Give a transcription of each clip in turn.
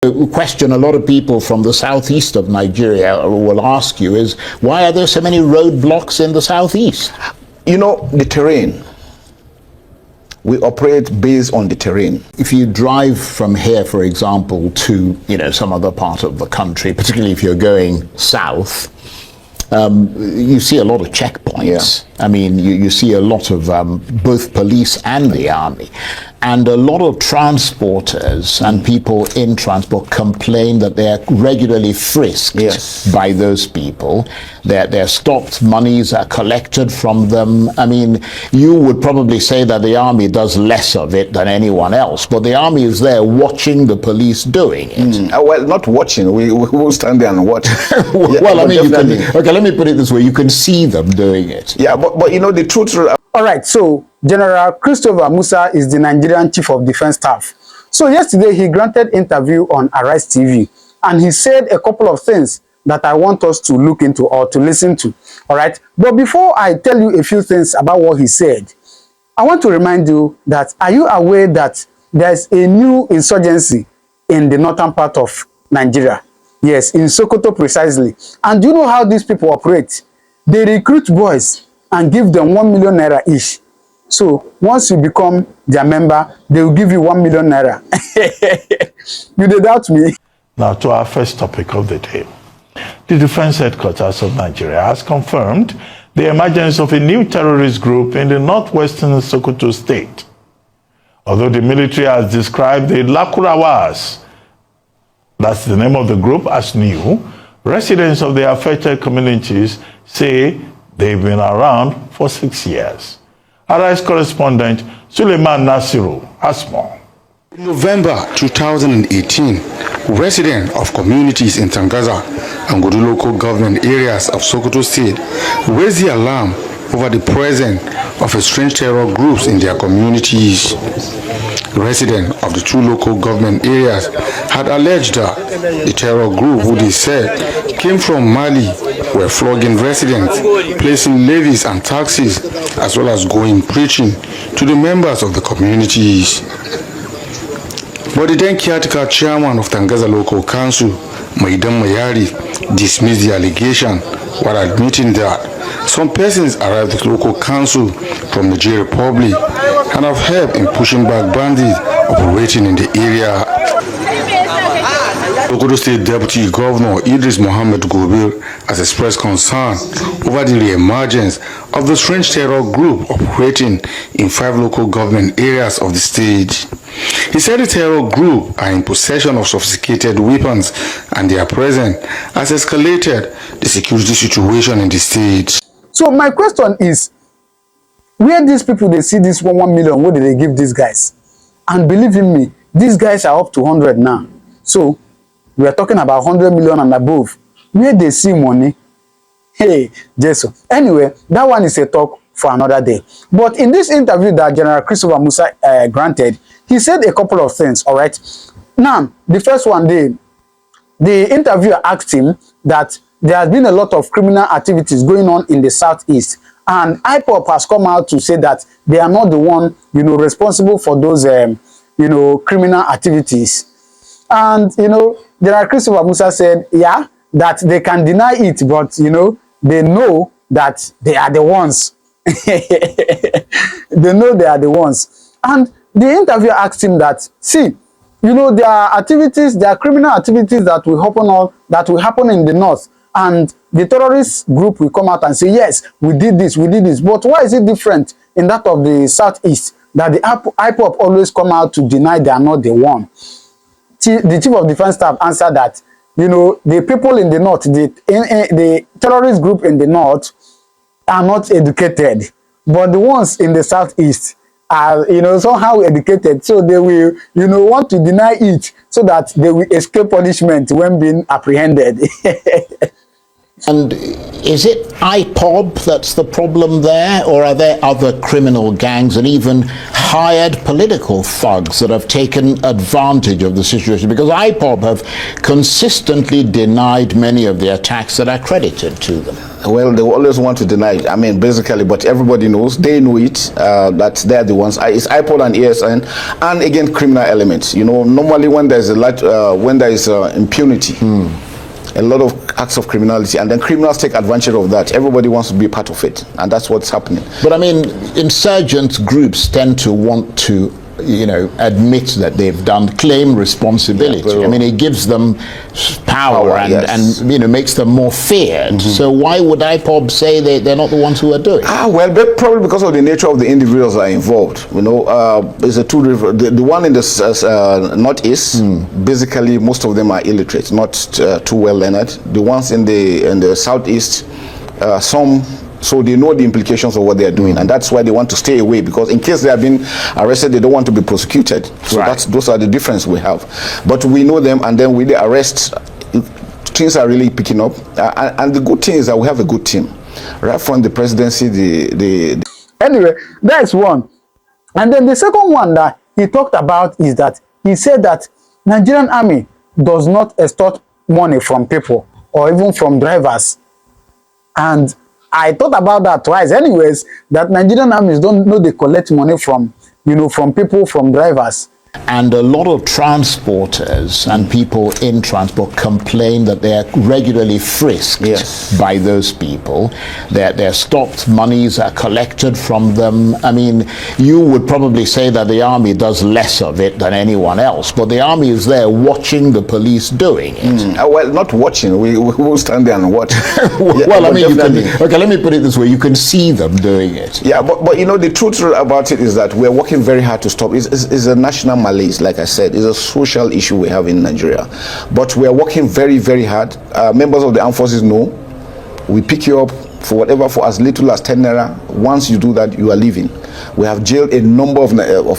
The question a lot of people from the southeast of Nigeria will ask you is, why are there so many roadblocks in the southeast? You know, the terrain. We operate based on the terrain. If you drive from here, for example, to some other part of the country, particularly if you're going south, you see a lot of checkpoints. Yeah. I mean, you see a lot of both police and the army. And a lot of transporters and people in transport complain that they're regularly frisked by those people. They're stopped, monies are collected from them. I mean, you would probably say that the army does less of it than anyone else, but the army is there watching the police doing it. Well, not watching. We will stand there and watch. Well, I mean, okay, let me put it this way. You can see them doing it. Yeah, but the truth... All right, so General Christopher Musa is the Nigerian Chief of Defense Staff. So yesterday he granted interview on Arise TV, and he said a couple of things that I want us to look into or to listen to. All right, but before I tell you a few things about what he said, I want to remind you that, are you aware that there's a new insurgency in the northern part of Nigeria? Yes, in Sokoto precisely. And do you know how these people operate? They recruit boys and give them 1 million naira each. So once you become their member, they will give you 1 million naira. You did doubt me? Now to our first topic of the day. The Defense Headquarters of Nigeria has confirmed the emergence of a new terrorist group in the northwestern Sokoto state. Although the military has described the Lakurawas, that's the name of the group, as new, residents of the affected communities say they've been around for 6 years. Arise correspondent Suleiman Nasiru has more. In November 2018, residents of communities in Tangaza and Godu local government areas of Sokoto State raised the alarm over the presence of strange terror groups in their communities. Residents of the two local government areas had alleged that the terror group, who they said came from Mali, were flogging residents, placing levies and taxes, as well as going preaching to the members of the communities. But the then caretaker chairman of Tangaza Local Council, Maidan Mayari, dismissed the allegation while admitting that some persons arrived at local council from the Nigeria Republic and have helped in pushing back bandits operating in the area. Sokoto State Deputy Governor Idris Mohammed Gobir has expressed concern over the re-emergence of the strange terror group operating in 5 local government areas of the state. He said the terror group are in possession of sophisticated weapons and their presence has escalated the security situation in the state. So my question is, where these people, they see this 1 million, what do they give these guys? And believe in me, these guys are up to 100 now. So we are talking about 100 million and above. Where they see money? Hey, Jesus. Anyway, that one is a talk for another day. But in this interview that General Christopher Musa granted, he said a couple of things, all right? Now, the first one, the interviewer asked him that there has been a lot of criminal activities going on in the southeast, and IPOP has come out to say that they are not the one, responsible for those, criminal activities. And, General Christopher Musa said, yeah, that they can deny it, but, they know that they are the ones. They know they are the ones. And the interviewer asked him that, see, there are activities, there are criminal activities that will happen in the north. And the terrorist group will come out and say, yes, we did this. But why is it different in that of the southeast, that the IPOP always come out to deny they are not the one? The Chief of Defense Staff answered that, the people in the north, the terrorist group in the north are not educated, but the ones in the southeast are, somehow educated. So they will, want to deny it so that they will escape punishment when being apprehended. And is it IPOB that's the problem there, or are there other criminal gangs and even hired political thugs that have taken advantage of the situation? Because IPOB have consistently denied many of the attacks that are credited to them. Well, they always want to deny it. I mean, basically, but everybody knows, they know it, that they're the ones. It's IPOD and ESN, and again, criminal elements. You know, normally when there's a lot, when there is impunity, a lot of acts of criminality, and then criminals take advantage of that. Everybody wants to be part of it, and that's what's happening. But I mean, insurgent groups tend to want to, you know, admit that they've done, claim responsibility. Yeah, I mean, it gives them power and, yes. and, you know, makes them more feared. So why would IPOB say they're not the ones who are doing it? Well, but probably because of the nature of the individuals that are involved. You know, there's a two different. The one in the northeast, basically most of them are illiterate, not too well learned. The ones in the southeast, some. So they know the implications of what they are doing, and that's why they want to stay away, because in case they have been arrested, they don't want to be prosecuted. So those are the difference we have. But we know them, and then with the arrests, things are really picking up. And the good thing is that we have a good team. Right from the presidency, Anyway, that's one. And then the second one that he talked about is that he said that Nigerian army does not extort money from people or even from drivers. And I thought about that twice. Anyways, that Nigerian armies don't know they collect money from, you know, from people, from drivers. And a lot of transporters and people in transport complain that they're regularly frisked by those people. They're stopped, monies are collected from them. I mean, you would probably say that the army does less of it than anyone else, but the army is there watching the police doing it. well, not watching, we will stand there and watch. Well, I mean, okay, let me put it this way, you can see them doing it. Yeah, but you know, the truth about it is that we're working very hard to stop. It's a national malaise, like I said. It's a social issue we have in Nigeria, but we are working very, very hard. Members of the armed forces know we pick you up for whatever, for as little as 10 naira. Once you do that, you are leaving. We have jailed a number of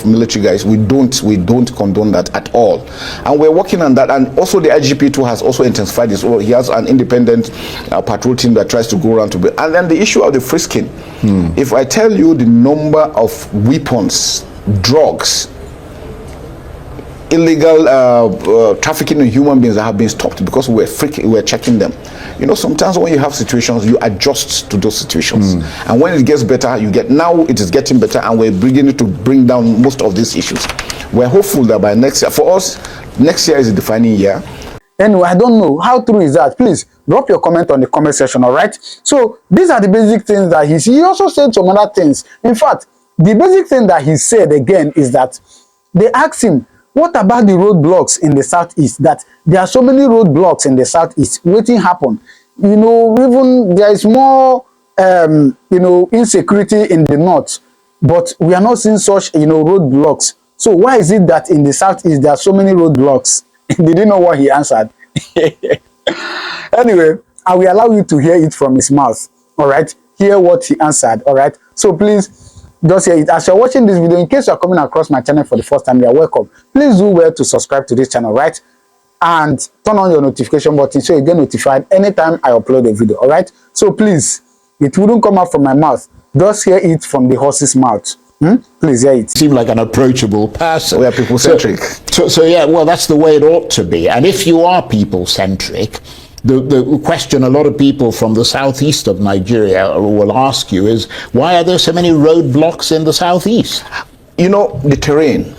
military guys. We don't condone that at all, and we're working on that. And also the IGP too has also intensified this. He has an independent patrol team that tries to go around to be. And then the issue of the frisking. If I tell you the number of weapons, drugs, illegal trafficking in human beings that have been stopped because we're checking them. You know, sometimes when you have situations, you adjust to those situations, and when it gets better, now it is getting better, and we're beginning to bring down most of these issues. We're hopeful that by next year, for us, next year is a defining year. Anyway, I don't know how true is that. Please drop your comment on the comment section. All right, so these are the basic things that he also said some other things. In fact, the basic thing that he said again is that they asked him, what about the roadblocks in the southeast? That there are so many roadblocks in the southeast. Waiting happen. You know, even there is more, you know, insecurity in the north, but we are not seeing such, you know, roadblocks. So why is it that in the southeast there are so many roadblocks? Did you know what he answered? Anyway, I will allow you to hear it from his mouth. All right, hear what he answered. All right, so please. Just hear it. As you're watching this video, in case you're coming across my channel for the first time, you're welcome. Please do well to subscribe to this channel, right? And turn on your notification button so you get notified anytime I upload a video, all right? So please, it wouldn't come out from my mouth. Just hear it from the horse's mouth. Please hear it. Seem like an approachable person. We are people-centric. So yeah, well, that's the way it ought to be. And if you are people-centric, the question a lot of people from the southeast of Nigeria will ask you is, why are there so many roadblocks in the southeast? You know, the terrain.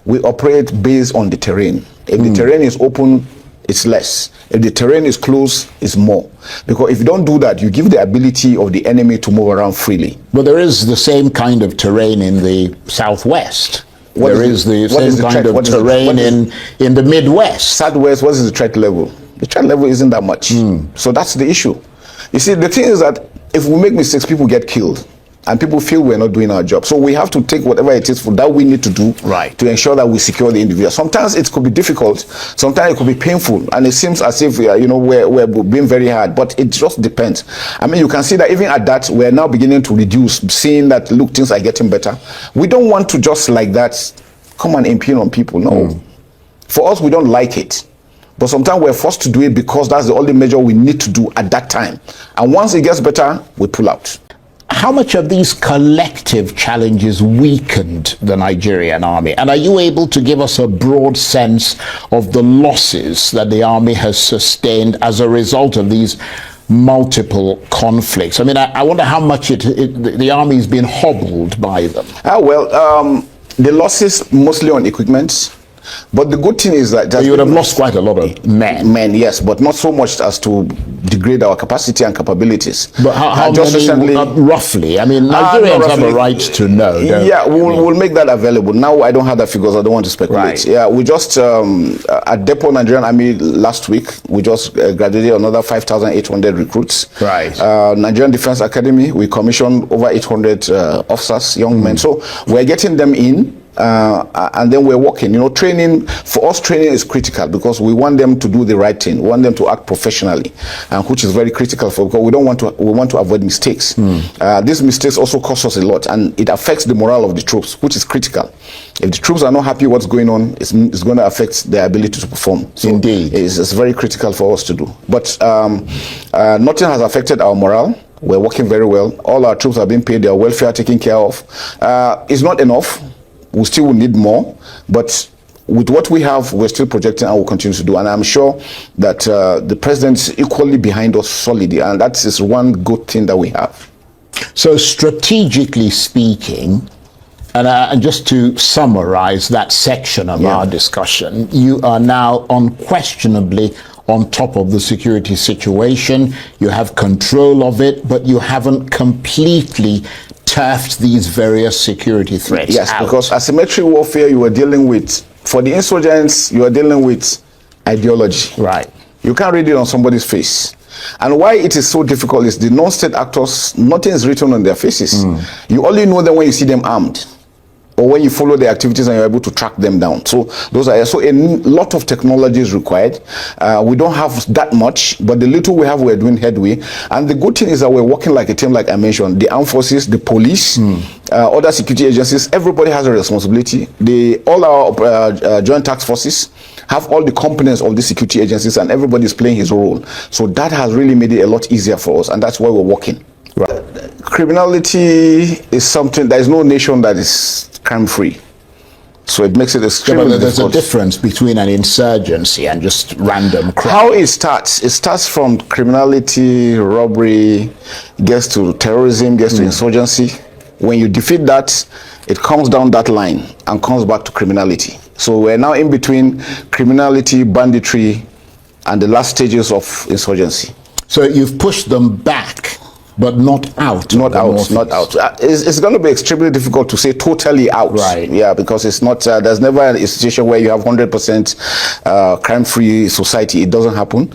We operate based on the terrain. If the terrain is open, it's less. If the terrain is closed, it's more. Because if you don't do that, you give the ability of the enemy to move around freely. But there is the same kind of terrain in the southwest. There is the same kind of terrain in the Midwest. Southwest, what is the threat level? The threat level isn't that much. So that's the issue. You see, the thing is that if we make mistakes, people get killed. And people feel we're not doing our job. So we have to take whatever it is for that we need to do to ensure that we secure the individual. Sometimes it could be difficult. Sometimes it could be painful. And it seems as if, you know, we're being very hard. But it just depends. I mean, you can see that even at that, we're now beginning to reduce, seeing that, look, things are getting better. We don't want to just like that come and impugn on people. No. For us, we don't like it. But sometimes we're forced to do it because that's the only measure we need to do at that time. And once it gets better, we pull out. How much of these collective challenges weakened the Nigerian army? And are you able to give us a broad sense of the losses that the army has sustained as a result of these multiple conflicts? I mean, I wonder how much the army's been hobbled by them. The losses mostly on equipment. But the good thing is that you would have lost quite a lot of men. Men, yes, but not so much as to degrade our capacity and capabilities. But how just many, recently, roughly? I mean, Nigerians have a right to know. Yeah, we'll make that available. Now I don't have the figures. I don't want to speculate. Right. Yeah, we just at Depot Nigerian Army last week we just graduated another 5,800 recruits. Right. Nigerian Defense Academy, we commissioned over 800 officers, young men. So we're getting them in. And then we're working. You know, training for us, training is critical because we want them to do the right thing. We want them to act professionally, which is very critical because we want to avoid mistakes. These mistakes also cost us a lot, and it affects the morale of the troops, which is critical. If the troops are not happy what's going on, it's going to affect their ability to perform. So indeed, it's very critical for us to do. But nothing has affected our morale. We're working very well. All our troops are being paid. Their welfare taken care of. It's not enough. We still will need more, but with what we have, we're still projecting and we'll continue to do. And I'm sure that the president is equally behind us solidly, and that is one good thing that we have. So strategically speaking, and just to summarize that section of our discussion, you are now unquestionably on top of the security situation. You have control of it, but you haven't completely turfed these various security threats. Yes, out. Because asymmetric warfare, you are dealing with, for the insurgents, you are dealing with ideology. Right. You can't read it on somebody's face. And why it is so difficult is the non-state actors, nothing is written on their faces. You only know them when you see them armed, or when you follow their activities and you're able to track them down. So a lot of technology is required. We don't have that much, but the little we have, we're doing headway. And the good thing is that we're working like a team, like I mentioned. The armed forces, the police, other security agencies, everybody has a responsibility. All our joint task forces have all the components of the security agencies, and everybody's playing his role. So that has really made it a lot easier for us, and that's why we're working. Right. Criminality is something, there is no nation that is crime-free. So it makes it extremely difficult. There's a difference between an insurgency and just random crime. How it starts from criminality, robbery, gets to terrorism, gets to insurgency. When you defeat that, it comes down that line and comes back to criminality. So we're now in between criminality, banditry, and the last stages of insurgency. So you've pushed them back, but not out. Not out. It's going to be extremely difficult to say totally out. Right. Yeah, because it's not. There's never a situation where you have 100% crime-free society. It doesn't happen.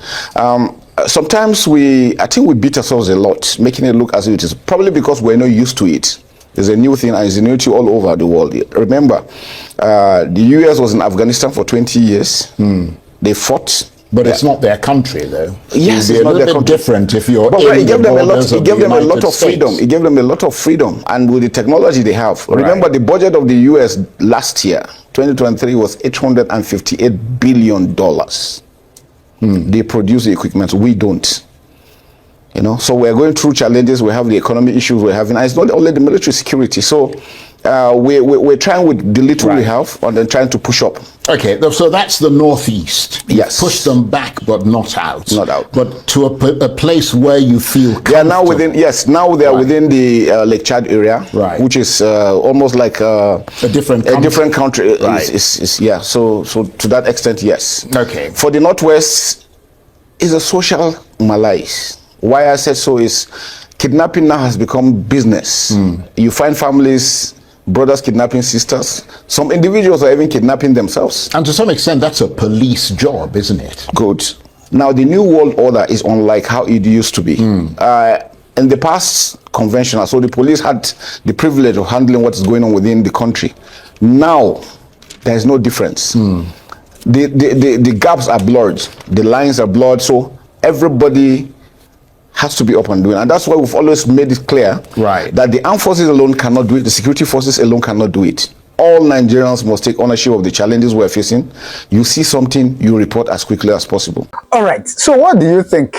Sometimes I think we beat ourselves a lot, making it look as if it is. Probably because we're not used to it. It's a new thing, and it's a new thing all over the world. Remember, the US was in Afghanistan for 20 years. They fought. But it's not their country, though. Yes, it's a little bit different if you're. But it gave them a lot of freedom. It gave them a lot of freedom, and with the technology they have. Right. Remember, the budget of the US last year, 2023, was $858 billion. They produce the equipment. We don't. You know, so we're going through challenges. We have the economic issues we're having. And it's not only the military security. So we're trying with the little we have, and then trying to push up. Okay, so that's the northeast. Yes. Push them back, but not out. Not out. But to a place where you feel they are now within. Yes, now they are within the Lake Chad area, right? Which is almost like a different country. A different country. Right. Yeah. So to that extent, yes. Okay. For the northwest, is a social malaise. Why I said so is kidnapping now has become business. You find families, brothers kidnapping sisters. Some individuals are even kidnapping themselves. And to some extent, that's a police job, isn't it? Good. Now, the new world order is unlike how it used to be. In the past, conventional, so the police had the privilege of handling what is going on within the country. Now, there is no difference. The gaps are blurred. The lines are blurred, so everybody has to be up and doing, and that's why we've always made it clear that the armed forces alone cannot do it, the security forces alone cannot do it. all Nigerians must take ownership of the challenges we're facing. You see something, you report as quickly as possible. All right. So what do you think?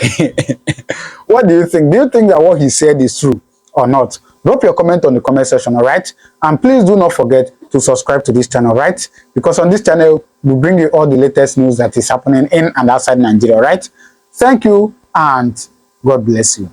What do you think? Do you think that what he said is true or not? Drop your comment on the comment section, all right? And please do not forget to subscribe to this channel, right? Because on this channel, we bring you all the latest news that is happening in and outside Nigeria, right? Thank you and God bless you.